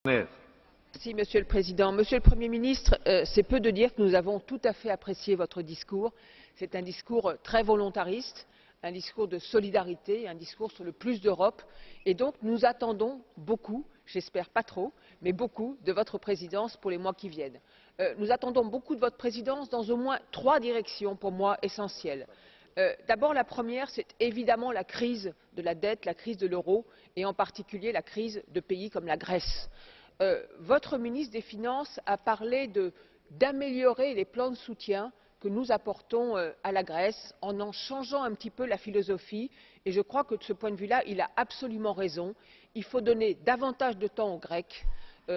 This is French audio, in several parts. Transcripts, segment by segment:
Merci, Monsieur le Président. Monsieur le Premier ministre, c'est peu de dire que nous avons tout à fait apprécié votre discours. C'est un discours très volontariste, un discours de solidarité, un discours sur le plus d'Europe. Et donc, nous attendons beaucoup, j'espère pas trop, mais beaucoup de votre présidence pour les mois qui viennent. Nous attendons beaucoup de votre présidence dans au moins 3 directions, pour moi, essentielles. D'abord, la première, c'est évidemment la crise de la dette, la crise de l'euro, et en particulier la crise de pays comme la Grèce. Votre ministre des Finances a parlé d'améliorer les plans de soutien que nous apportons à la Grèce en changeant un petit peu la philosophie. Et je crois que de ce point de vue-là, il a absolument raison. Il faut donner davantage de temps aux Grecs.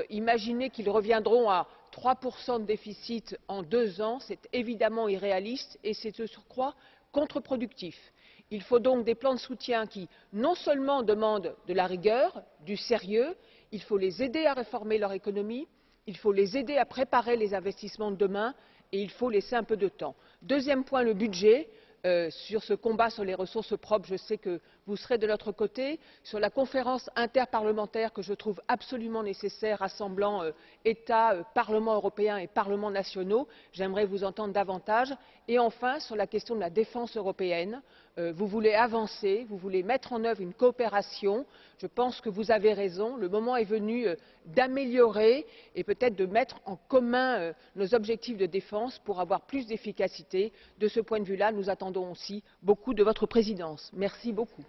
Imaginer qu'ils reviendront à 3% de déficit en 2 ans, c'est évidemment irréaliste et c'est de surcroît contre-productif. Il faut donc des plans de soutien qui, non seulement demandent de la rigueur, du sérieux, il faut les aider à réformer leur économie, il faut les aider à préparer les investissements de demain et il faut laisser un peu de temps. Deuxième point, le budget. Sur ce combat sur les ressources propres, je sais que vous serez de notre côté. Sur la conférence interparlementaire que je trouve absolument nécessaire, rassemblant États, Parlement européen et parlements nationaux, j'aimerais vous entendre davantage. Et enfin, sur la question de la défense européenne, vous voulez avancer, vous voulez mettre en œuvre une coopération. Je pense que vous avez raison. Le moment est venu d'améliorer et peut-être de mettre en commun nos objectifs de défense pour avoir plus d'efficacité. De ce point de vue-là, nous attendons aussi beaucoup de votre présidence. Merci beaucoup.